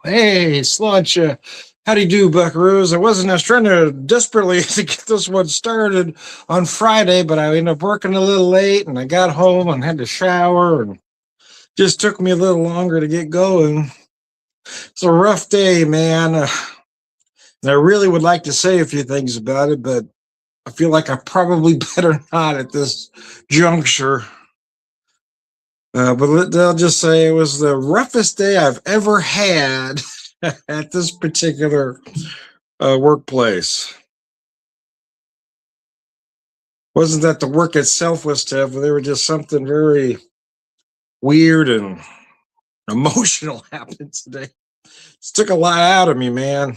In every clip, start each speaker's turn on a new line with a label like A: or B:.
A: Hey, Slunch. How do you do, buckaroos? I was trying to desperately to get this one started on Friday, but I ended up working a little late and I got home and had to shower and just took me a little longer to get going. It's a rough day, man. And I really would like to say a few things about it, but I feel like I probably better not at this juncture. But they'll just say it was the roughest day I've ever had at this particular workplace. Wasn't that the work itself was tough, but there was just something very weird and emotional happened today. It took a lot out of me, man.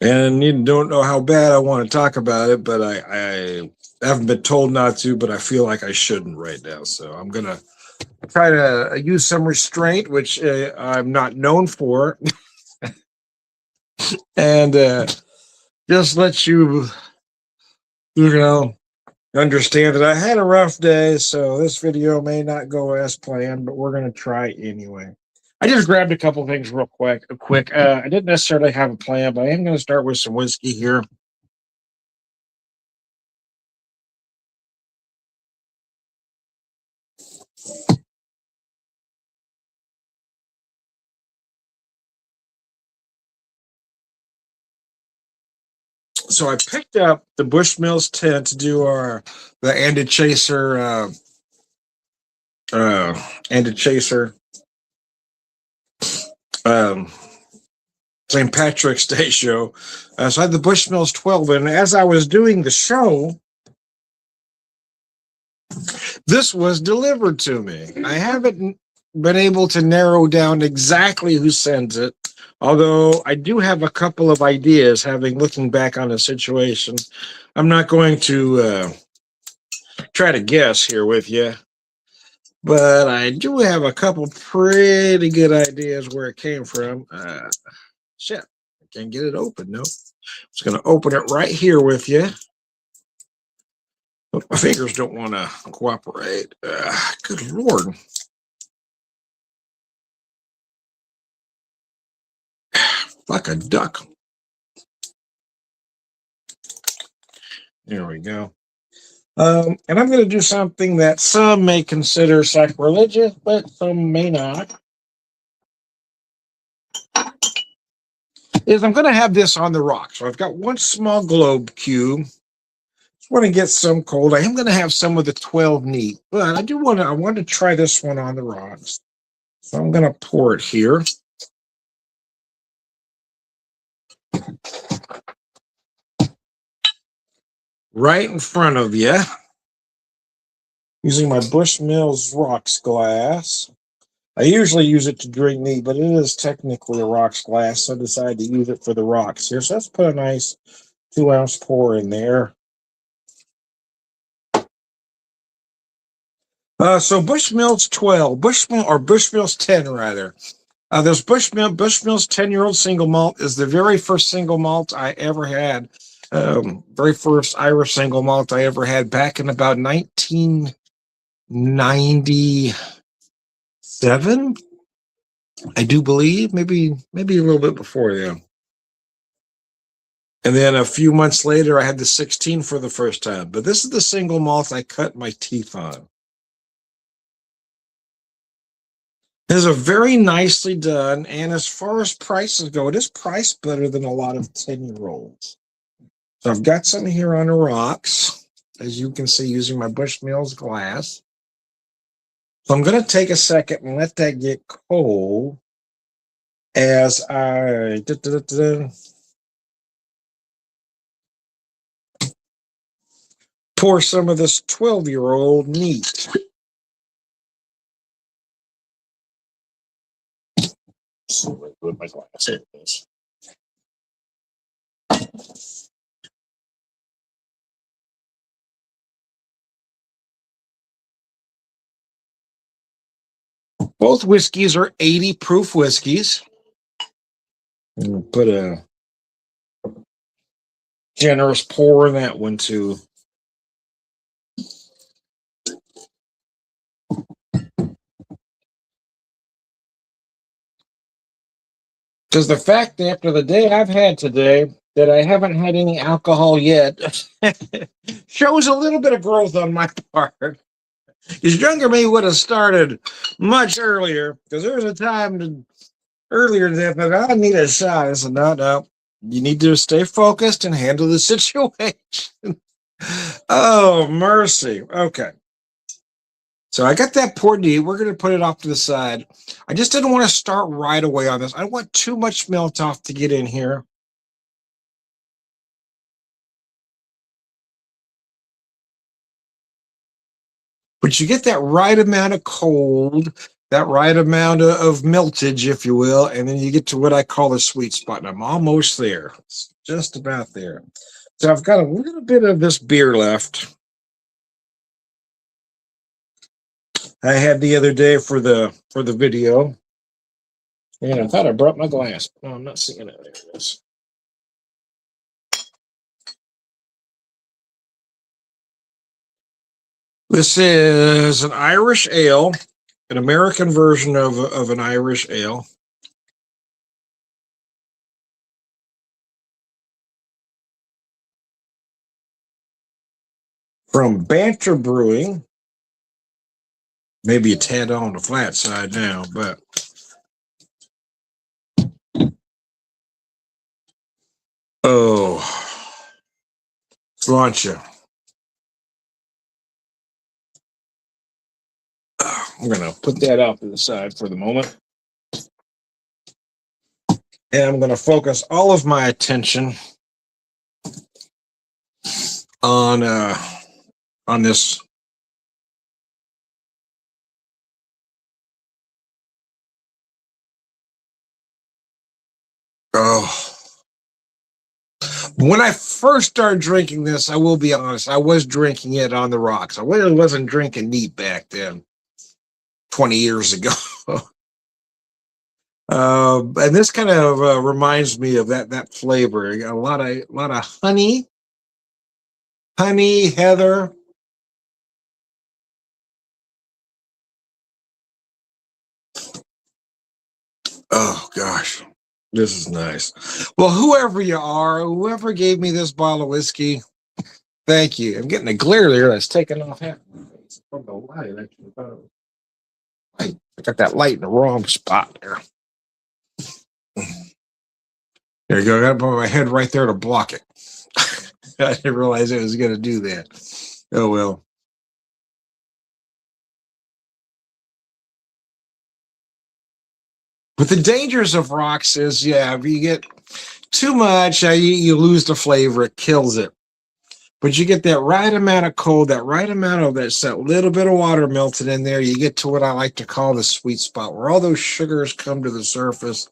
A: And you don't know how bad I want to talk about it, but I haven't been told not to, but I feel like I shouldn't right now. So I'm going to try to use some restraint, which I'm not known for, and just let you know, understand that I had a rough day, so this video may not go as planned, but we're going to try anyway. I just grabbed a couple things real quick. I didn't necessarily have a plan, but I am going to start with some whiskey here. So I picked up the Bushmills 10 to do the Andy Chaser Andy Chaser um, St. Patrick's Day show. So I had the Bushmills 12, and as I was doing the show, this was delivered to me. I haven't been able to narrow down exactly who sent it, although I do have a couple of ideas, looking back on the situation. I'm not going to try to guess here with you, but I do have a couple pretty good ideas where it came from. Shit, I can't get it open, no. I'm just going to open it right here with you. But my fingers don't want to cooperate. Good Lord. Like a duck. There we go. And I'm going to do something that some may consider sacrilegious, but some may not. I'm going to have this on the rock. So I've got one small globe cube. Just want to get some cold. I am going to have some of the 12 neat, but I want to try this one on the rocks. So I'm going to pour it here. Right in front of you. Using my Bushmills rocks glass. I usually use it to drink neat, but it is technically a rocks glass, so I decided to use it for the rocks here. So let's put a nice 2-ounce pour in there. So Bushmills 12, Bushmills 10 rather. This Bushmills 10-year-old single malt is the very first single malt I ever had. Very first Irish single malt I ever had back in about 1997, I do believe, maybe a little bit before then. And then a few months later, I had the 16 for the first time. But this is the single malt I cut my teeth on. This is a very nicely done, and as far as prices go, it is priced better than a lot of 10-year-olds. So I've got some here on the rocks, as you can see, using my Bushmills glass. So I'm going to take a second and let that get cold as I pour some of this 12-year-old neat. So with my glass, here it is. Both whiskeys are 80 proof whiskeys. I'm going to put a generous pour in that one too. Because the fact that after the day I've had today that I haven't had any alcohol yet shows a little bit of growth on my part. Because younger me would have started much earlier. Because there was a time earlier that I need a shot. I said, no, no. You need to stay focused and handle the situation. Oh, mercy. Okay. So I got that poured neat. We're going to put it off to the side. I just didn't want to start right away on this. I don't want too much melt off to get in here. But you get that right amount of cold, that right amount of meltage, if you will, and then you get to what I call the sweet spot. And I'm almost there. It's just about there. So I've got a little bit of this beer left. I had the other day for the video. And I thought I brought my glass. No, I'm not seeing it. There it is. This is an Irish ale, an American version of an Irish ale. From Banter Brewing. Maybe a tad on the flat side now, but oh, Sláinte. I'm going to put that off to the side for the moment. And I'm going to focus all of my attention on this. Oh, when I first started drinking this, I will be honest, I was drinking it on the rocks. I really wasn't drinking neat back then, 20 years ago. And this kind of reminds me of that flavor. You got a lot of honey, heather. Oh gosh, this is nice. Well, whoever you are, whoever gave me this bottle of whiskey, thank you. I'm getting a glare there that's taking off half my face from the light. I got that light in the wrong spot there. There you go. I got to put my head right there to block it. I didn't realize it was going to do that. Oh well. But the dangers of rocks is, yeah, if you get too much, you lose the flavor. It kills it. But you get that right amount of cold, that right amount of that little bit of water melted in there. You get to what I like to call the sweet spot, where all those sugars come to the surface.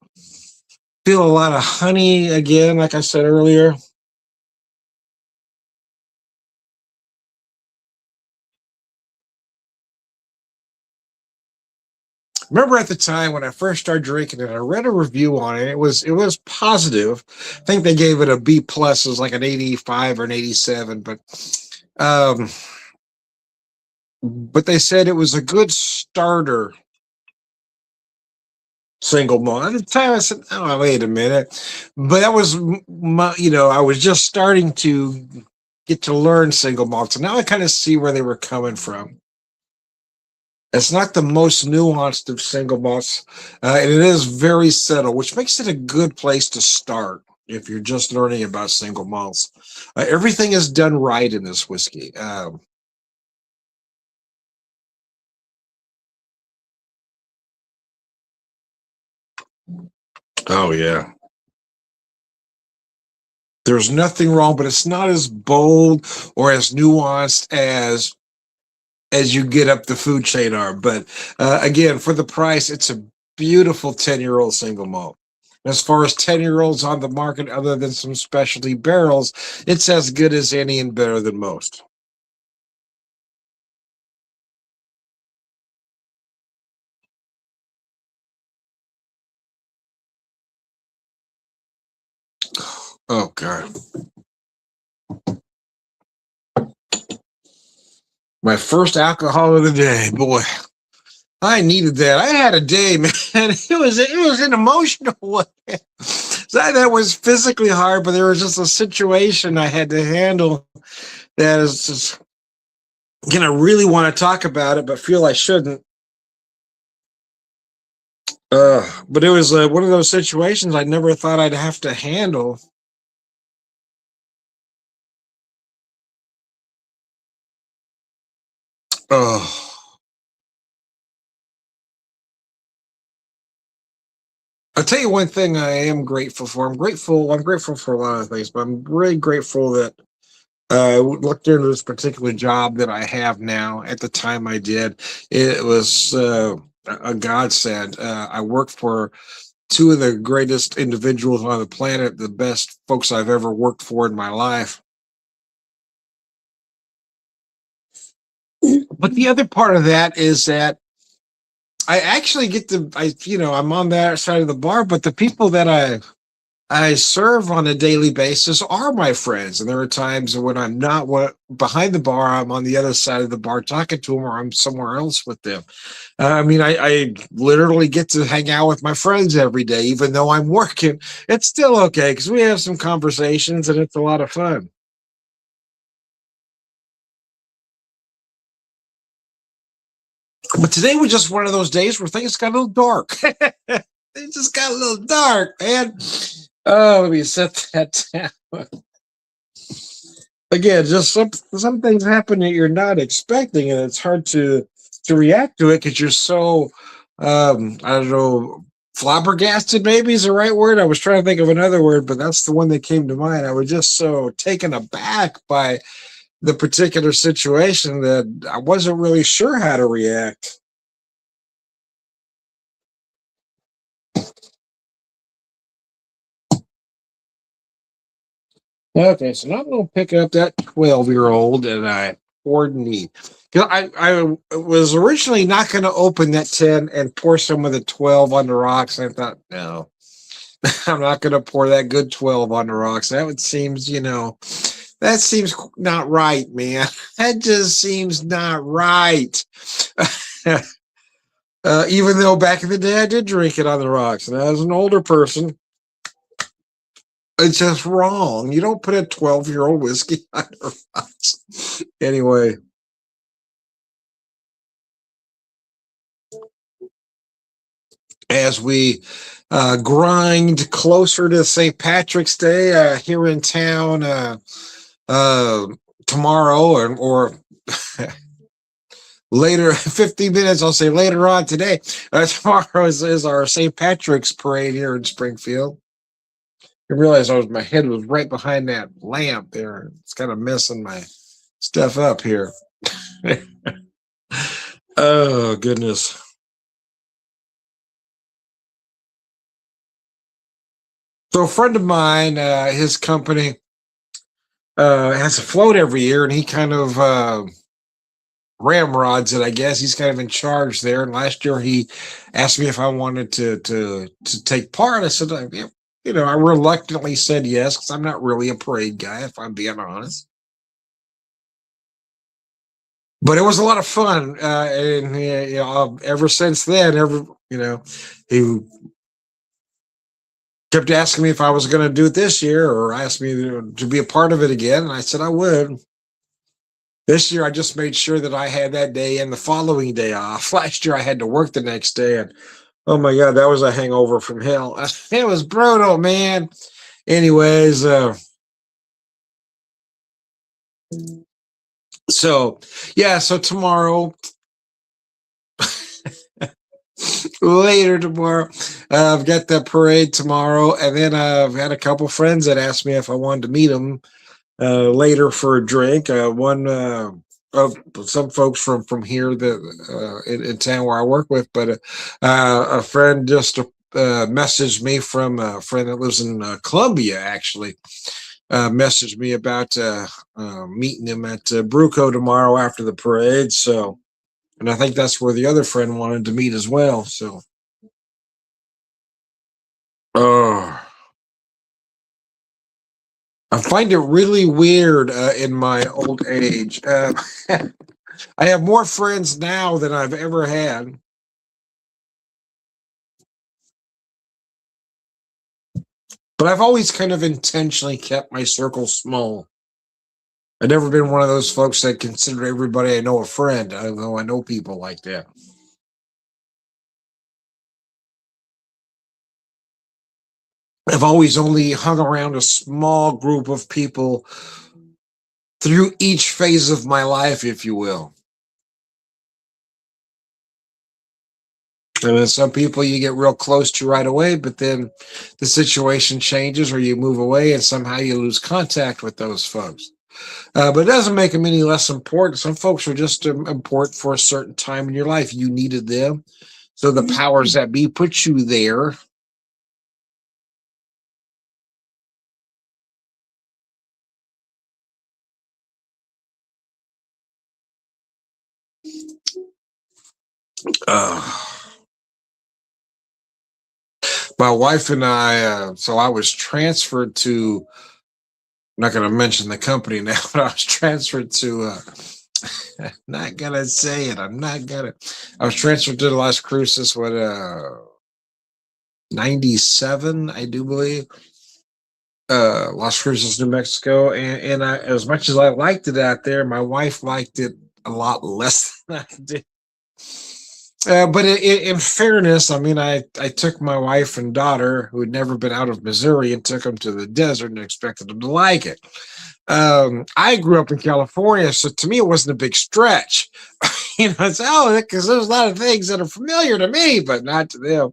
A: Feel a lot of honey again, like I said earlier. Remember at the time when I first started drinking it, I read a review on it. It was positive. I think they gave it a B plus. It was like an 85 or an 87, but they said it was a good starter single malt. At the time, I said, "Oh, wait a minute," but that was I was just starting to get to learn single malts, and now I kind of see where they were coming from. It's not the most nuanced of single malts, and it is very subtle, which makes it a good place to start if you're just learning about single malts. Everything is done right in this whiskey. Oh yeah, there's nothing wrong, but it's not as bold or as nuanced as you get up the food chain are. But again, for the price, it's a beautiful 10-year-old single malt. As far as 10-year-olds on the market, other than some specialty barrels, it's as good as any and better than most. Oh, God. My first alcohol of the day, boy. I needed that. I had a day, man. It was an emotional one. That was physically hard, but there was just a situation I had to handle that is just gonna really want to talk about it, but feel I shouldn't. But it was one of those situations I never thought I'd have to handle. Oh, I'll tell you one thing I am grateful for. I'm grateful for a lot of things, but I'm really grateful that I looked into this particular job that I have now. At the time I did, it was a godsend. I worked for two of the greatest individuals on the planet, the best folks I've ever worked for in my life. But the other part of that is that I actually get to, I'm on that side of the bar, but the people that I serve on a daily basis are my friends. And there are times when I'm not behind the bar, I'm on the other side of the bar talking to them, or I'm somewhere else with them. I mean, I literally get to hang out with my friends every day, even though I'm working. It's still okay because we have some conversations and it's a lot of fun. But today was just one of those days where things got a little dark. It just got a little dark, man. Oh, let me set that down. Again, just some things happen that you're not expecting, and it's hard to react to it because you're so I don't know, flabbergasted. Maybe is the right word. I was trying to think of another word, but that's the one that came to mind. I was just so taken aback by the particular situation that I wasn't really sure how to react. Okay, so now I'm going to pick up that 12-year-old and I poured neat. Because I was originally not going to open that 10 and pour some of the 12 on the rocks. I thought, no, I'm not going to pour that good 12 on the rocks. That would seems, that seems not right, man. That just seems not right. Even though back in the day I did drink it on the rocks, and as an older person, it's just wrong. You don't put a 12-year-old whiskey on the rocks. Anyway, as we grind closer to St. Patrick's Day here in town uh, tomorrow, or later, 15 minutes, I'll say later on today. Tomorrow is our St. Patrick's parade here in Springfield. I realized my head was right behind that lamp there. It's kind of messing my stuff up here. Oh, goodness. So a friend of mine, his company has a float every year, and he kind of ramrods it. I guess he's kind of in charge there. And last year he asked me if I wanted to take part. I said, yeah, I reluctantly said yes because I'm not really a parade guy, if I'm being honest. But it was a lot of fun, and ever since then, he kept asking me if I was going to do it this year or asked me to be a part of it again. And I said I would. This year, I just made sure that I had that day and the following day off. Last year, I had to work the next day. And oh my God, that was a hangover from hell. It was brutal, man. Anyways, so yeah, so tomorrow, later tomorrow, I've got the parade tomorrow. And then I've had a couple friends that asked me if I wanted to meet them later for a drink. One of some folks from here that in town where I work with, but a friend just messaged me from a friend that lives in Columbia. Actually, messaged me about meeting him at Bruco tomorrow after the parade. So, and I think that's where the other friend wanted to meet as well. So, oh. I find it really weird in my old age. I have more friends now than I've ever had. But I've always kind of intentionally kept my circle small. I've never been one of those folks that consider everybody I know a friend, although I know people like that. I've always only hung around a small group of people through each phase of my life, if you will. And then some people you get real close to right away, but then the situation changes or you move away and somehow you lose contact with those folks. But it doesn't make them any less important. Some folks are just important for a certain time in your life. You needed them. So the powers that be put you there. Uh, my wife and I, so I was transferred to, I'm not going to mention the company now, but I was transferred to, not going to say it. I'm not going to, I was transferred to the Las Cruces, 97, I do believe. Las Cruces, New Mexico. And I, as much as I liked it out there, my wife liked it a lot less than I did. But in fairness, I mean, I took my wife and daughter, who had never been out of Missouri, and took them to the desert and expected them to like it. I grew up in California, so to me, it wasn't a big stretch. It's because there's a lot of things that are familiar to me, but not to them.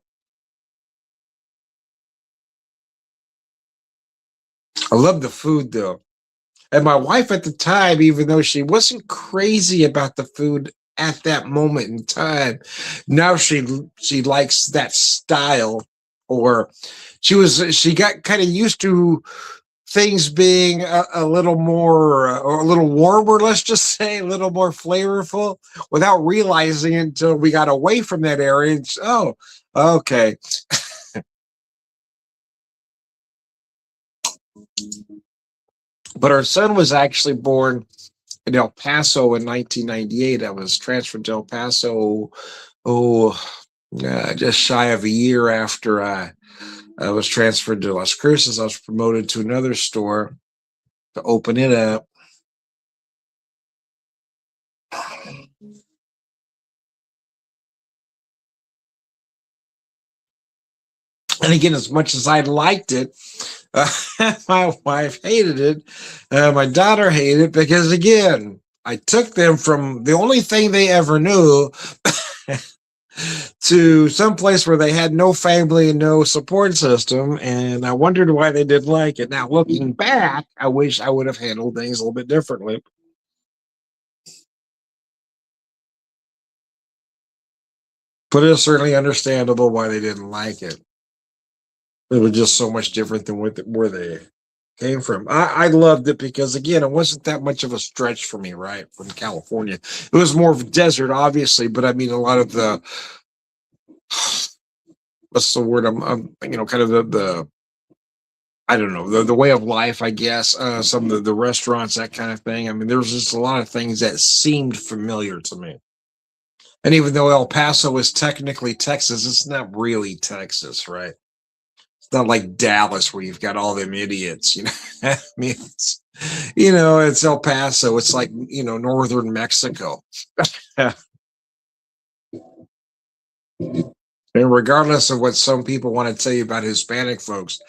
A: I love the food, though. And my wife at the time, even though she wasn't crazy about the food at that moment in time, now she likes that style, or she got kind of used to things being a little more or a little warmer, let's just say, a little more flavorful, without realizing it until we got away from that area. Oh, okay. But our son was actually born in El Paso in 1998. I was transferred to El Paso, just shy of a year after I was transferred to Las Cruces. I was promoted to another store to open it up. And again, as much as I liked it, uh, my wife hated it. My daughter hated it because, again, I took them from the only thing they ever knew to some place where they had no family and no support system. And I wondered why they didn't like it. Now, looking back, I wish I would have handled things a little bit differently. But it's certainly understandable why they didn't like it. It was just so much different than where they came from. I loved it because, again, it wasn't that much of a stretch for me, right, from California. It was more of a desert, obviously, but I mean, a lot of the, what's the word? Kind of the I don't know, the way of life, I guess. Some of the restaurants, that kind of thing. I mean, there was just a lot of things that seemed familiar to me. And even though El Paso is technically Texas, it's not really Texas, right? It's not like Dallas where you've got all them idiots, I mean, it's El Paso. It's like, northern Mexico. And regardless of what some people want to tell you about Hispanic folks,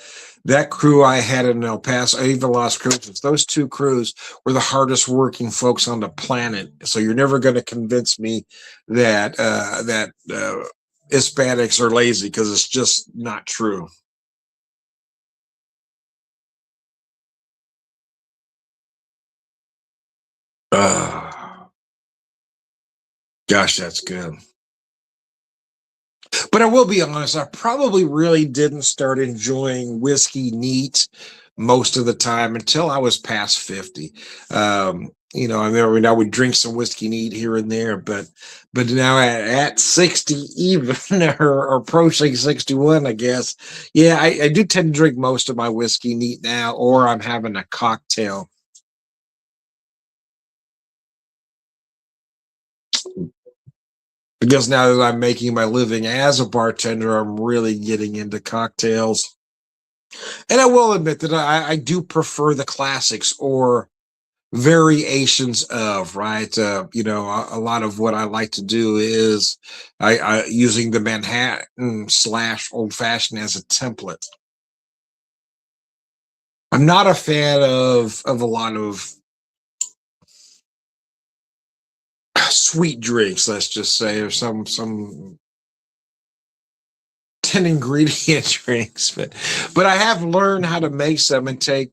A: that crew I had in El Paso, even Las Cruces, those two crews were the hardest working folks on the planet. So you're never going to convince me that Hispanics are lazy, because it's just not true. Uh, Gosh, that's good. But I will be honest, I probably really didn't start enjoying whiskey neat most of the time until I was past 50. I mean, I would drink some whiskey neat here and there, but now at 60, even or approaching 61, I guess. Yeah, I do tend to drink most of my whiskey neat now, or I'm having a cocktail. Because now that I'm making my living as a bartender, I'm really getting into cocktails. And I will admit that I do prefer the classics or variations of, right. A lot of what I like to do is I using the Manhattan slash old fashioned as a template. I'm not a fan of a lot of sweet drinks, let's just say, or some 10 ingredient drinks, but I have learned how to make some and take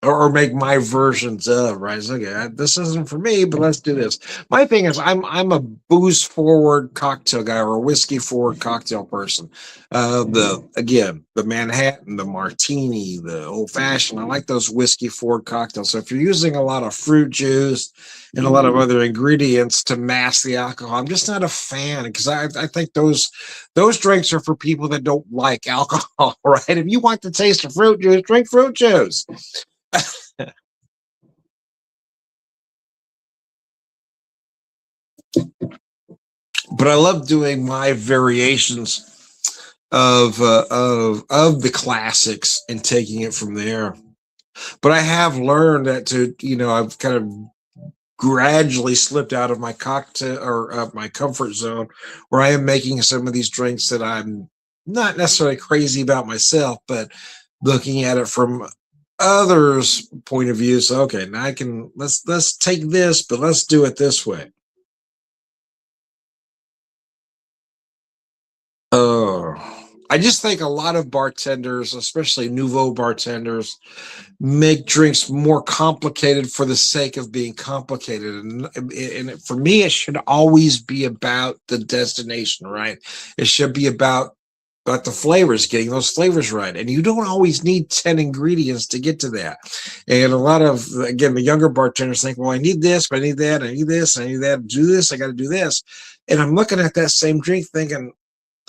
A: or make my versions of, right. It's okay, this isn't for me, but let's do this. My thing is I'm a booze forward cocktail guy or a whiskey forward cocktail person. The Manhattan, the martini, the old fashioned, I like those whiskey forward cocktails. So if you're using a lot of fruit juice and a lot of other ingredients to mask the alcohol, I'm just not a fan, because I think those drinks are for people that don't like alcohol. Right. If you want the taste of fruit juice, drink fruit juice. But I love doing my variations of the classics and taking it from there. But I have learned that I've kind of gradually slipped out of my cocktail or my comfort zone, where I am making some of these drinks that I'm not necessarily crazy about myself, but looking at it from others' point of view. So okay, now I can let's take this, but let's do it this way. Oh, I just think a lot of bartenders, especially nouveau bartenders, make drinks more complicated for the sake of being complicated. And for me, it should always be about the destination, right? It should be about the flavors, getting those flavors right. And you don't always need 10 ingredients to get to that. And a lot of, again, the younger bartenders think, well, I need this, but I need that, I need this, I need that, do this, I got to do this. And I'm looking at that same drink thinking,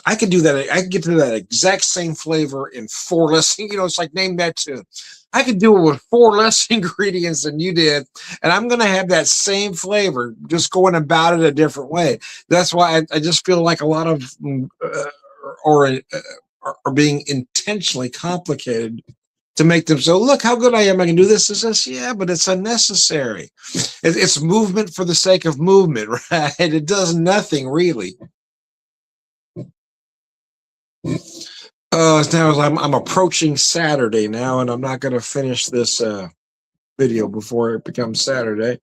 A: I could do that. I could get to that exact same flavor in four less. It's like name that tune. I could do it with four less ingredients than you did, and I'm going to have that same flavor, just going about it a different way. That's why I just feel like a lot of or are being intentionally complicated to make them so, look how good I am. I can do this, this. Yeah, but it's unnecessary. It's movement for the sake of movement, right? It does nothing really. Now I'm approaching Saturday now, and I'm not going to finish this video before it becomes Saturday.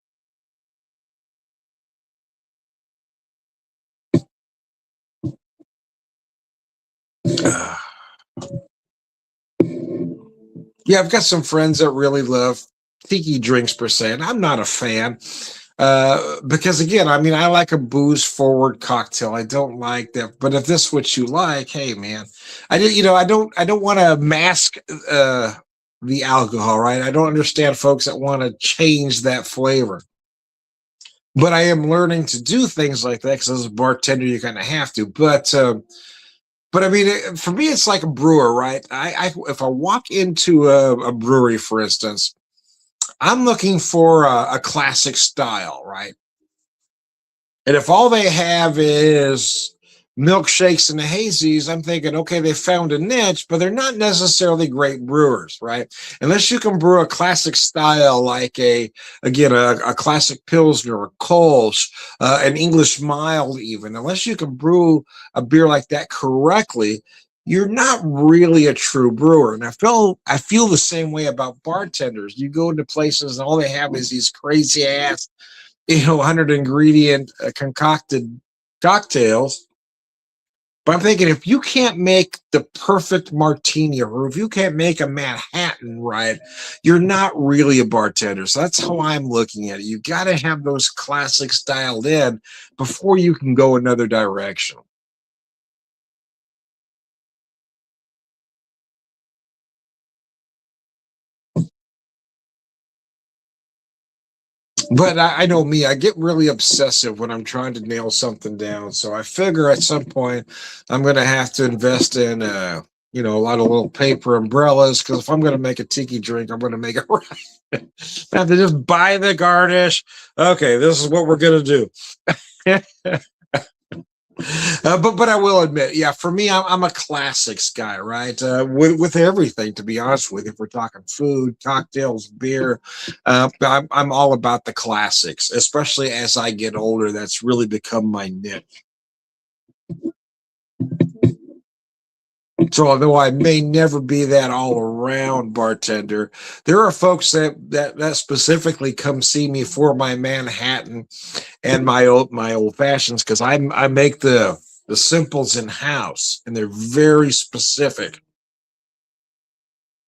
A: Uh, yeah, I've got some friends that really love tiki drinks per se, and I'm not a fan. Because again, I mean, I like a booze forward cocktail. I don't like that. But if this is what you like, hey man, I don't want to mask the alcohol, right? I don't understand folks that want to change that flavor. But I am learning to do things like that, because as a bartender, you kind of have to. But I mean, for me, it's like a brewer, right? If I walk into a brewery, for instance, I'm looking for a classic style, right? And if all they have is milkshakes and the hazies, I'm thinking, okay, they found a niche, but they're not necessarily great brewers, right? Unless you can brew a classic style, like a classic Pilsner, a Kolsch, an English mild, even. Unless you can brew a beer like that correctly, you're not really a true brewer. And I feel the same way about bartenders. You go into places and all they have is these crazy ass 100 ingredient concocted cocktails. But I'm thinking, if you can't make the perfect martini, or if you can't make a Manhattan right, you're not really a bartender. So that's how I'm looking at it. You got to have those classics dialed in before you can go another direction. But I know me, I get really obsessive when I'm trying to nail something down. So I figure at some point I'm going to have to invest in, a lot of little paper umbrellas. Because if I'm going to make a tiki drink, I'm going to make it right. I have to just buy the garnish. Okay, this is what we're going to do. But I will admit, yeah, for me, I'm a classics guy, right? With everything, to be honest with you, if we're talking food, cocktails, beer, I'm all about the classics. Especially as I get older, that's really become my niche. So although I may never be that all around bartender, there are folks that specifically come see me for my Manhattan and my old fashions because I make the simples in house and they're very specific.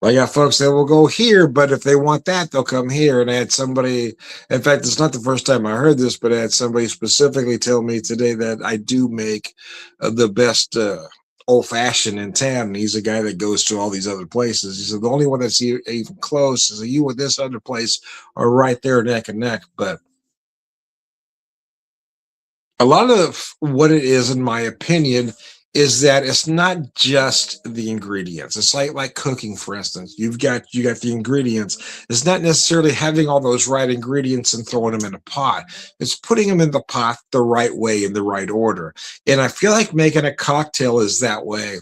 A: I got folks that will go here, but if they want that, they'll come here. And I had somebody, in fact, it's not the first time I heard this, but I had somebody specifically tell me today that I do make the best old fashioned in town. And he's a guy that goes to all these other places. He said the only one that's even close is you with this other place are right there neck and neck. But a lot of what it is, in my opinion, is that it's not just the ingredients. It's like cooking, for instance. You got the ingredients. It's not necessarily having all those right ingredients and throwing them in a pot. It's putting them in the pot the right way in the right order. And I feel like making a cocktail is that way.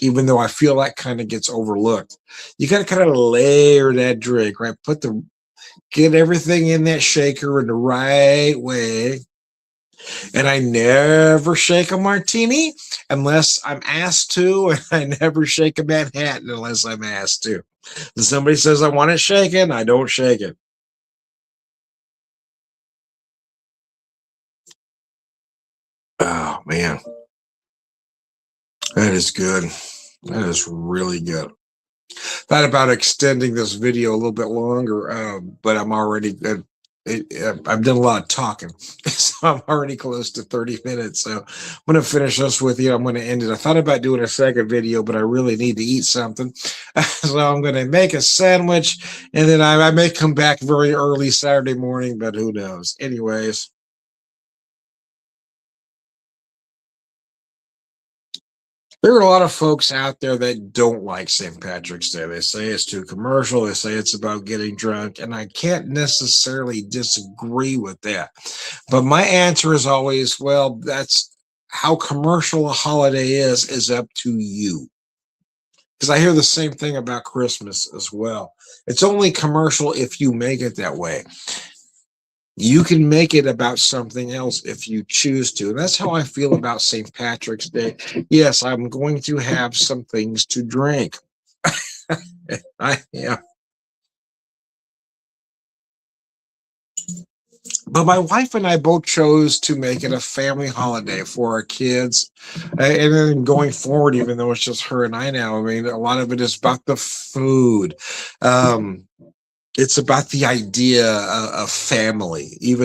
A: Even though I feel that kind of gets overlooked, you got to kind of layer that drink, right? Get everything in that shaker in the right way, and I never shake a martini unless I'm asked to, and I never shake a Manhattan unless I'm asked to. If somebody says I want it shaken, I don't shake it. Oh man, that is good. That is really good. Thought about extending this video a little bit longer, but I'm already. I've done a lot of talking, so I'm already close to 30 minutes. So I'm going to finish this with you. I'm going to end it. I thought about doing a second video, but I really need to eat something. So I'm going to make a sandwich, and then I may come back very early Saturday morning, but who knows? Anyways. There are a lot of folks out there that don't like St. Patrick's Day. They say it's too commercial. They say it's about getting drunk. And I can't necessarily disagree with that. But my answer is always, well, that's how commercial a holiday is up to you. Because I hear the same thing about Christmas as well. It's only commercial if you make it that way. You can make it about something else if you choose to. And that's how I feel about St. Patrick's Day. Yes, I'm going to have some things to drink. Yeah. But my wife and I both chose to make it a family holiday for our kids. And then going forward, even though it's just her and I now, I mean, a lot of it is about the food. Um, it's about the idea of family, maybe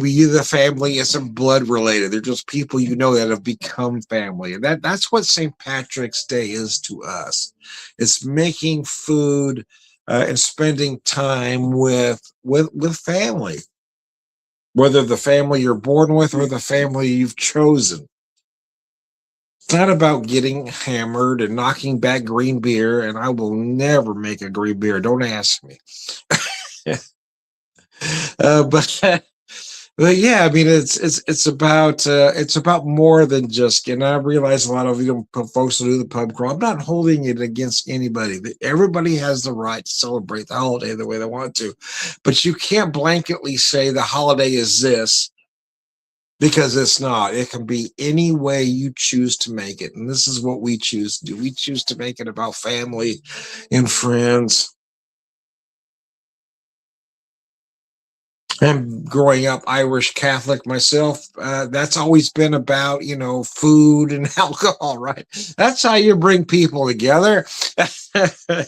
A: you the family isn't blood related, they're just people that have become family, and that's what St. Patrick's Day is to us. It's making food and spending time with family, whether the family you're born with or the family you've chosen. It's not about getting hammered and knocking back green beer, and I will never make a green beer. Don't ask me. But but yeah, I mean, it's about more than just. And I realize a lot of folks who do the pub crawl. I'm not holding it against anybody. Everybody has the right to celebrate the holiday the way they want to, but you can't blanketly say the holiday is this because it's not. It can be any way you choose to make it, and this is what we choose to do. We choose to make it about family and friends. And growing up Irish Catholic myself, that's always been about food and alcohol, right? That's how you bring people together.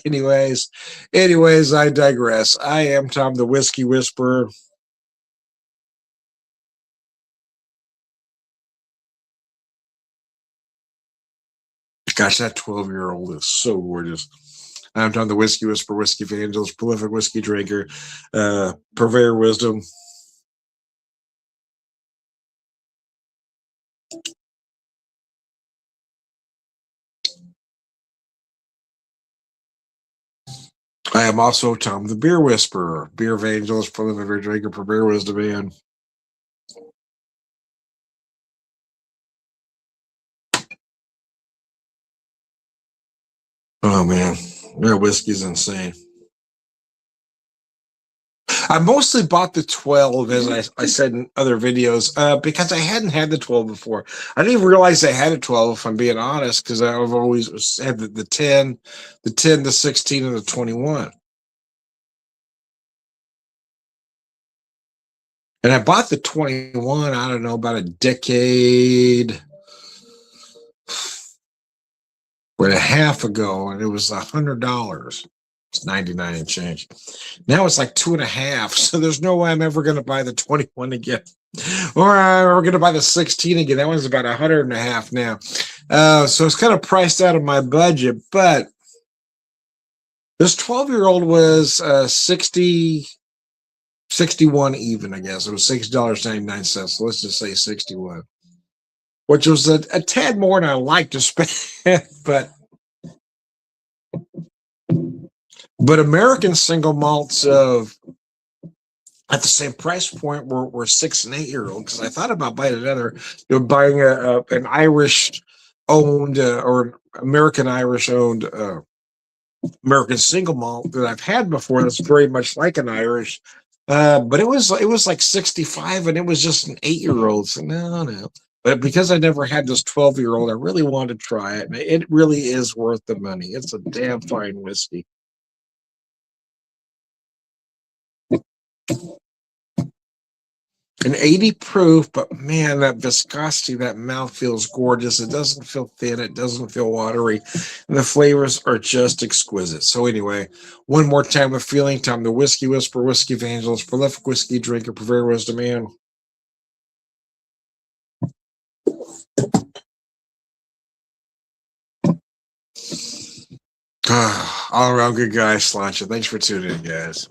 A: anyways, anyways, I digress. I am Tom the Whiskey Whisperer. Gosh, that 12-year-old is so gorgeous. I'm Tom the Whiskey Whisperer, Whiskey Evangelist, prolific whiskey drinker, purveyor wisdom. I am also Tom the Beer Whisperer, beer evangelist, prolific beer drinker, purveyor wisdom, and Oh man, their whiskey's insane. I mostly bought the 12, as I said in other videos, because I hadn't had the 12 before. I didn't even realize I had a 12, if I'm being honest, because I've always had the 10, the 16, and the 21. And I bought the 21, I don't know, about a decade and a half ago, and it was $100. It's 99 and change. Now it's like two and a half. So there's no way I'm ever going to buy the 21 again. Or we're going to buy the 16 again. That one's about 100 and a half now. So it's kind of priced out of my budget. But this 12-year-old was 61 even, I guess. It was $60.99. So let's just say 61, which was a tad more than I like to spend. But American single malts of at the same price point were 6 and 8 year old, because I thought about buying another, buying an Irish owned or American Irish owned American single malt that I've had before. That's very much like an Irish, but it was like 65, and it was just an 8 year old. So no. But because I never had this 12-year-old, I really wanted to try it, and it really is worth the money. It's a damn fine whiskey. An 80 proof, but man, that viscosity, that mouth feels gorgeous. It doesn't feel thin, it doesn't feel watery, and the flavors are just exquisite. So anyway, one more time with feeling time, the Whiskey Whisperer, Whiskey Evangelist, prolific whiskey drinker, purveyor of wisdom, man. All around good guy, Sláinte. Thanks for tuning in, guys.